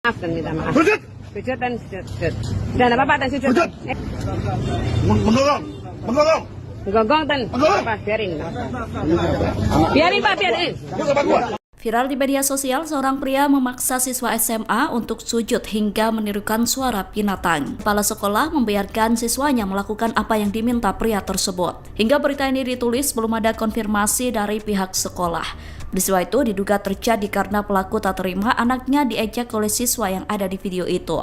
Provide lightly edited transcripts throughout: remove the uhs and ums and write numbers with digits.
Maaf dan minta maaf. Sujud. Sujud dan sujud. Dan apa dan sujud. Sujud. Mendorong. Mendorong. Gonggong dan apa? Biarin. Biarin Pak, biarin. Viral di media sosial, seorang pria memaksa siswa SMA untuk sujud hingga menirukan suara binatang. Kepala sekolah membiarkan siswanya melakukan apa yang diminta pria tersebut. Hingga berita ini ditulis, belum ada konfirmasi dari pihak sekolah. Peristiwa itu diduga terjadi karena pelaku tak terima anaknya diejek oleh siswa yang ada di video itu.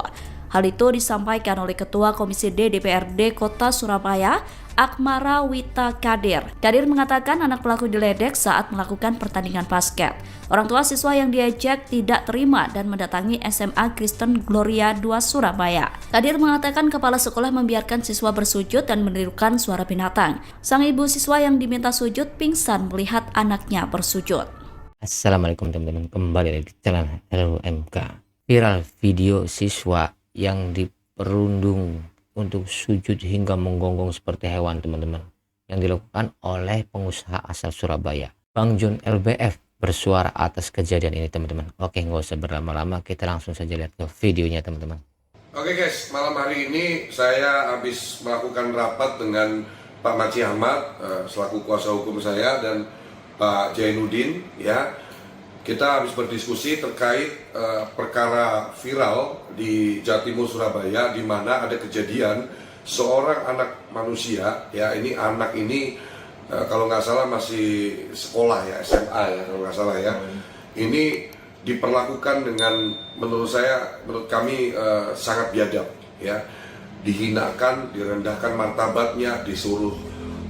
Hal itu disampaikan oleh Ketua Komisi D DPRD Kota Surabaya, Akmara Wita Kadir. Kadir mengatakan anak pelaku diledek saat melakukan pertandingan basket. Orang tua siswa yang diejek tidak terima dan mendatangi SMA Kristen Gloria 2 Surabaya. Kadir mengatakan kepala sekolah membiarkan siswa bersujud dan menirukan suara binatang. Sang ibu siswa yang diminta sujud pingsan melihat anaknya bersujud. Assalamualaikum teman-teman, kembali lagi di channel LUMK. Viral video siswa yang diperundung untuk sujud hingga menggonggong seperti hewan teman-teman, yang dilakukan oleh pengusaha asal Surabaya. Bang John LBF bersuara atas kejadian ini teman-teman. Oke, nggak usah berlama-lama, kita langsung saja lihat ke videonya teman-teman. Oke guys, malam hari ini saya habis melakukan rapat dengan Pak Maci Ahmad selaku kuasa hukum saya dan Pak Jainuddin, ya. Kita habis berdiskusi terkait perkara viral di Jatimur Surabaya, di mana ada kejadian seorang anak manusia, ya, ini anak ini kalau nggak salah masih sekolah ya, SMA ya kalau nggak salah ya. Ini diperlakukan dengan menurut kami sangat biadab, ya. Dihinakan, direndahkan martabatnya, disuruh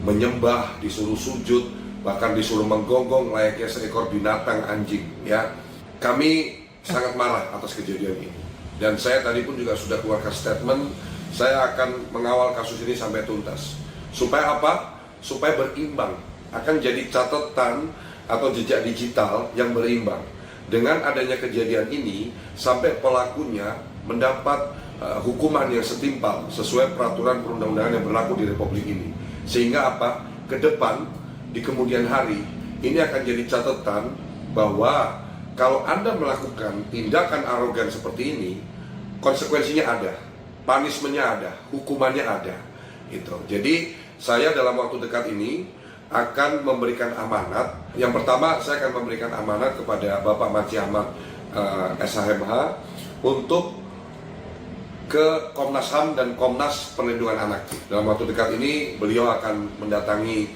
menyembah, disuruh sujud, bahkan disuruh menggonggong layaknya seekor binatang anjing, ya. Kami sangat marah atas kejadian ini, dan saya tadi pun juga sudah keluarkan statement. Saya akan mengawal kasus ini sampai tuntas. Supaya apa? Supaya berimbang, akan jadi catatan atau jejak digital yang berimbang. Dengan adanya kejadian ini, sampai pelakunya mendapat hukuman yang setimpal sesuai peraturan perundang-undangan yang berlaku di Republik ini. Sehingga apa? Ke depan, di kemudian hari, ini akan jadi catatan bahwa kalau Anda melakukan tindakan arogan seperti ini, konsekuensinya ada, punishment-nya ada, hukumannya ada. Gitu. Jadi saya dalam waktu dekat ini akan memberikan amanat. Yang pertama, saya akan memberikan amanat kepada Bapak Maci Ahmad SHMH untuk ke Komnas HAM dan Komnas Perlindungan Anak. Dalam waktu dekat ini beliau akan mendatangi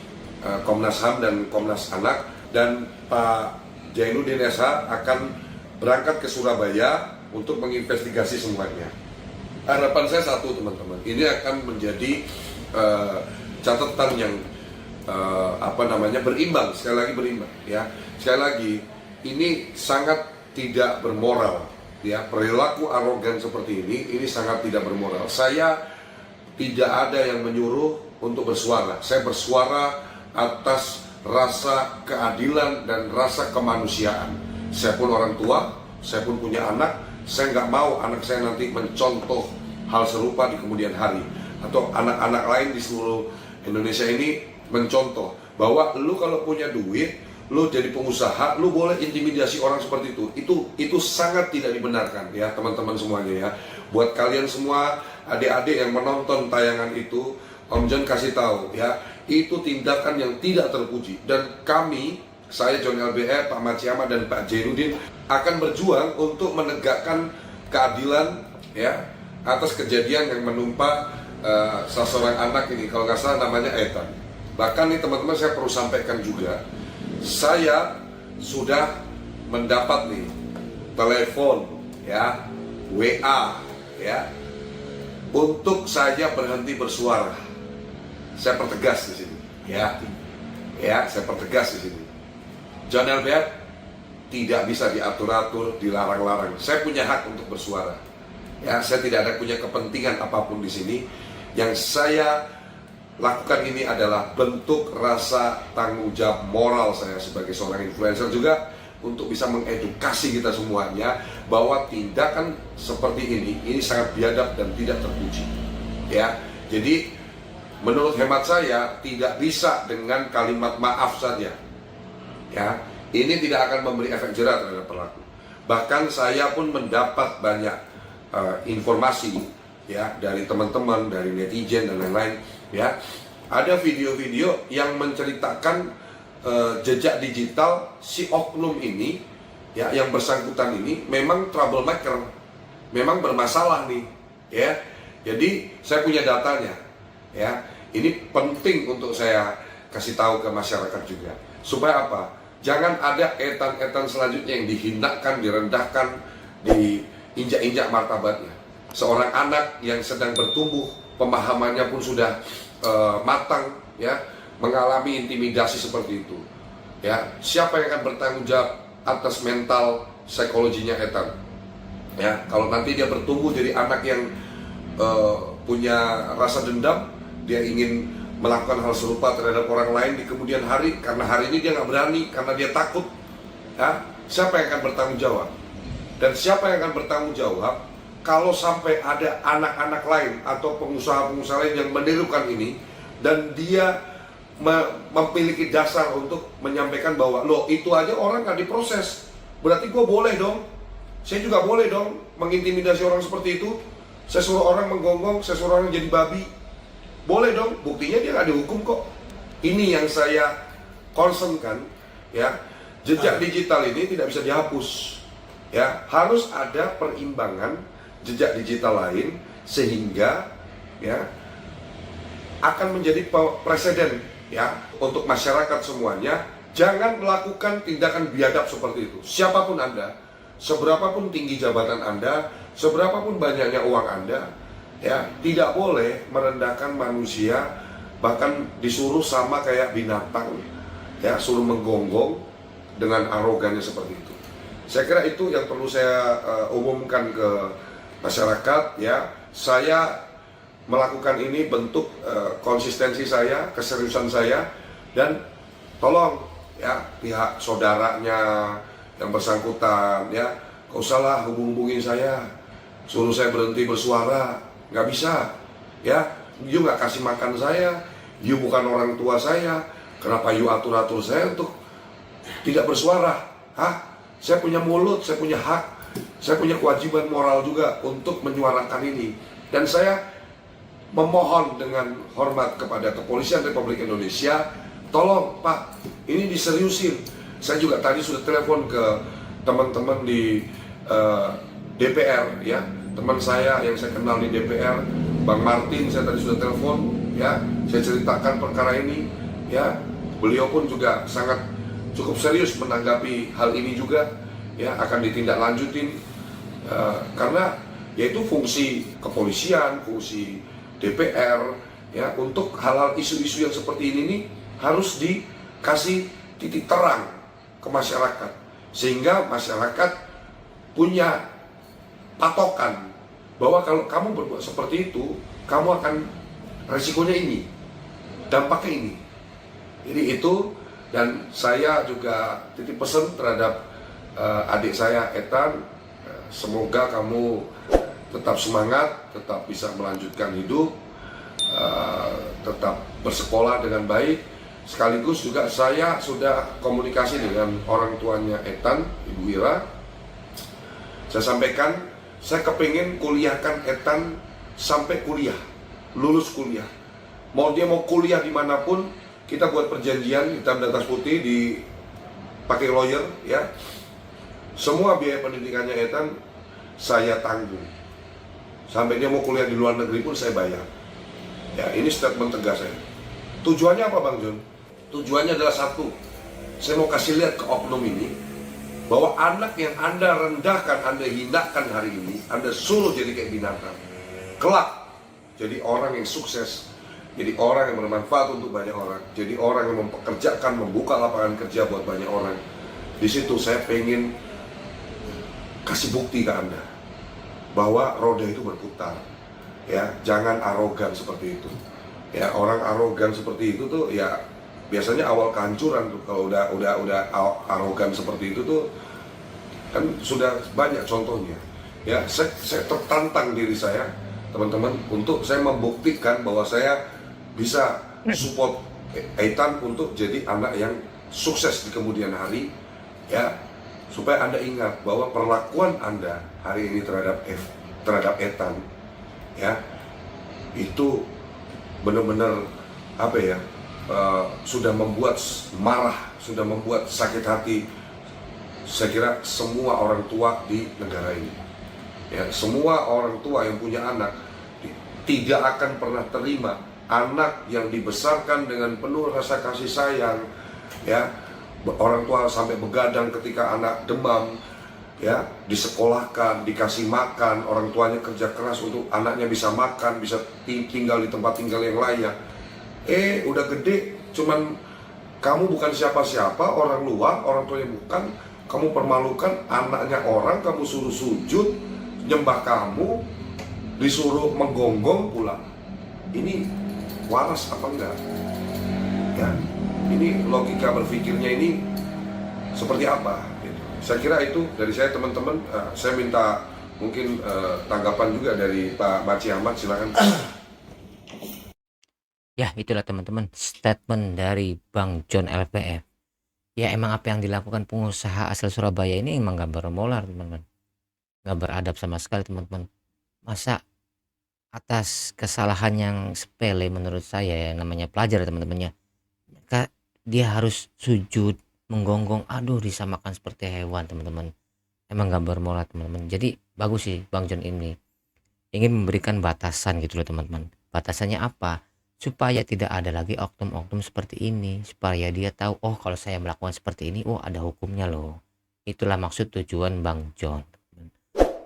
Komnas HAM dan Komnas Anak, dan Pak Jainuddin SH akan berangkat ke Surabaya untuk menginvestigasi semuanya. Harapan saya satu teman-teman, ini akan menjadi catatan yang berimbang, sekali lagi berimbang, ya. Sekali lagi, ini sangat tidak bermoral, ya. Perilaku arogan seperti ini sangat tidak bermoral. Saya tidak ada yang menyuruh untuk bersuara. Saya bersuara atas rasa keadilan dan rasa kemanusiaan. Saya pun orang tua, saya pun punya anak. Saya nggak mau anak saya nanti mencontoh hal serupa di kemudian hari, atau anak-anak lain di seluruh Indonesia ini mencontoh bahwa lu kalau punya duit, lu jadi pengusaha, lu boleh intimidasi orang seperti itu. Itu sangat tidak dibenarkan, ya teman-teman semuanya, ya. Buat kalian semua adik-adik yang menonton tayangan itu, Om John kasih tahu, ya, itu tindakan yang tidak terpuji. Dan kami, saya John LBF, Pak Maci Ahmad dan Pak Jainuddin akan berjuang untuk menegakkan keadilan, ya, atas kejadian yang menimpa salah seorang anak ini, kalau nggak salah namanya Ethan. Bahkan nih teman-teman, saya perlu sampaikan juga, saya sudah mendapat nih telepon, ya, WA, ya, untuk saya berhenti bersuara. Saya pertegas di sini, ya, saya pertegas di sini. John LBF tidak bisa diatur-atur, dilarang-larang. Saya punya hak untuk bersuara, ya. Saya tidak ada punya kepentingan apapun di sini. Yang saya lakukan ini adalah bentuk rasa tanggung jawab moral saya sebagai seorang influencer juga, untuk bisa mengedukasi kita semuanya bahwa tindakan seperti ini sangat biadab dan tidak terpuji, ya. Jadi menurut hemat saya tidak bisa dengan kalimat maaf saja, ya. Ini tidak akan memberi efek jerah terhadap pelaku. Bahkan saya pun mendapat banyak informasi ya dari teman-teman, dari netizen dan lain-lain ya. Ada video-video yang menceritakan jejak digital si oknum ini ya, yang bersangkutan ini memang troublemaker, memang bermasalah nih ya. Jadi saya punya datanya ya. Ini penting untuk saya kasih tahu ke masyarakat juga, supaya apa? Jangan ada etan-etan selanjutnya yang dihinakan, direndahkan, diinjak-injak martabatnya. Seorang anak yang sedang bertumbuh, pemahamannya pun sudah matang, ya, mengalami intimidasi seperti itu. Ya, siapa yang akan bertanggung jawab atas mental psikologinya etan? Ya, kalau nanti dia bertumbuh jadi anak yang punya rasa dendam, dia ingin melakukan hal serupa terhadap orang lain di kemudian hari, karena hari ini dia nggak berani, karena dia takut. Ya, siapa yang akan bertanggung jawab? Dan siapa yang akan bertanggung jawab kalau sampai ada anak-anak lain atau pengusaha-pengusaha lain yang menirukan ini, dan dia memiliki dasar untuk menyampaikan bahwa loh, itu aja orang nggak diproses, berarti gue boleh dong, saya juga boleh dong mengintimidasi orang seperti itu. Saya suruh orang menggonggong, saya suruh orang jadi babi, boleh dong, buktinya dia nggak dihukum kok. Ini yang saya concernkan ya. Jejak digital ini tidak bisa dihapus ya, harus ada perimbangan jejak digital lain sehingga ya akan menjadi presiden ya untuk masyarakat semuanya. Jangan melakukan tindakan biadab seperti itu, siapapun Anda, seberapapun tinggi jabatan Anda, seberapapun banyaknya uang Anda, ya, tidak boleh merendahkan manusia, bahkan disuruh sama kayak binatang, ya, suruh menggonggong dengan arogannya seperti itu. Saya kira itu yang perlu saya umumkan ke masyarakat, ya. Saya melakukan ini bentuk konsistensi saya, keseriusan saya, dan tolong ya pihak saudaranya yang bersangkutan, ya, gak usahlah hubungin saya, suruh saya berhenti bersuara, nggak bisa, ya. You nggak kasih makan saya, you bukan orang tua saya, kenapa you atur-atur saya untuk tidak bersuara? Hah? Saya punya mulut, saya punya hak, saya punya kewajiban moral juga untuk menyuarakan ini. Dan saya memohon dengan hormat kepada Kepolisian Republik Indonesia, tolong Pak, ini diseriusin. Saya juga tadi sudah telepon ke teman-teman di DPR, ya, teman saya yang saya kenal di DPR, Bang Martin, saya tadi sudah telepon, ya, saya ceritakan perkara ini, ya, beliau pun juga sangat cukup serius menanggapi hal ini juga, ya, akan ditindaklanjutin, karena yaitu fungsi kepolisian, fungsi DPR, ya, untuk hal-hal isu-isu yang seperti ini nih harus dikasih titik terang ke masyarakat, sehingga masyarakat punya patokan bahwa kalau kamu berbuat seperti itu, kamu akan resikonya ini, dampaknya ini. Jadi itu, dan saya juga titip pesan terhadap adik saya Etan, semoga kamu tetap semangat, tetap bisa melanjutkan hidup, tetap bersekolah dengan baik. Sekaligus juga saya sudah komunikasi dengan orang tuanya Etan, Ibu Wira. Saya sampaikan, saya kepingin kuliahkan Etan sampai kuliah, lulus kuliah. Mau dia mau kuliah dimanapun, kita buat perjanjian hitam di atas putih, dipakai lawyer, ya. Semua biaya pendidikannya Etan saya tanggung. Sampai dia mau kuliah di luar negeri pun saya bayar. Ya, ini statement tegas saya. Tujuannya apa Bang Jun? Tujuannya adalah satu, saya mau kasih lihat ke oknum ini bahwa anak yang Anda rendahkan, Anda hinakan hari ini, Anda suruh jadi kayak binatang, kelak jadi orang yang sukses, jadi orang yang bermanfaat untuk banyak orang, jadi orang yang mempekerjakan, membuka lapangan kerja buat banyak orang. Di situ saya pengen kasih bukti ke Anda bahwa roda itu berputar, ya. Jangan arogan seperti itu, ya. Orang arogan seperti itu tuh, ya, biasanya awal kehancuran tuh. Kalau udah arogan seperti itu tuh kan sudah banyak contohnya, ya. Saya tertantang diri saya, teman-teman, untuk saya membuktikan bahwa saya bisa support Etan untuk jadi anak yang sukses di kemudian hari, ya. supaya Anda ingat bahwa perlakuan Anda hari ini terhadap Ethan, ya, itu benar-benar apa ya, sudah membuat marah, sudah membuat sakit hati. Saya kira semua orang tua di negara ini, ya, semua orang tua yang punya anak tidak akan pernah terima anak yang dibesarkan dengan penuh rasa kasih sayang, ya, orang tua sampai begadang ketika anak demam, ya, disekolahkan, dikasih makan, orang tuanya kerja keras untuk anaknya bisa makan, bisa tinggal di tempat tinggal yang layak. Udah gede, cuman kamu bukan siapa-siapa, orang luar, orang tuanya bukan, kamu permalukan anaknya orang, kamu suruh sujud, nyembah kamu, disuruh menggonggong pula. Ini waras apa enggak? Ya, ini logika berpikirnya ini seperti apa? Gitu. Saya kira itu dari saya, teman-teman. Saya minta mungkin tanggapan juga dari Pak Maci Ahmad, silakan. Ya, itulah teman-teman statement dari Bang John LPF. Ya, emang apa yang dilakukan pengusaha asal Surabaya ini emang gak bermoral, teman-teman. Gak beradab sama sekali, teman-teman. Masa atas kesalahan yang sepele menurut saya, ya, namanya pelajar, teman-temannya, dia harus sujud, menggonggong, aduh, disamakan seperti hewan, teman-teman. Emang gak bermoral, teman-teman. Jadi bagus sih Bang John ini ingin memberikan batasan gitu loh, teman-teman. Batasannya apa? Supaya tidak ada lagi oknum-oknum seperti ini, supaya dia tahu, oh kalau saya melakukan seperti ini, oh ada hukumnya loh. Itulah maksud tujuan Bang John.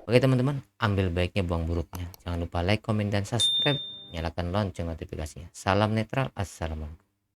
Oke teman-teman, ambil baiknya buang buruknya. Jangan lupa like, komen, dan subscribe. Nyalakan lonceng notifikasinya. Salam netral, assalamualaikum.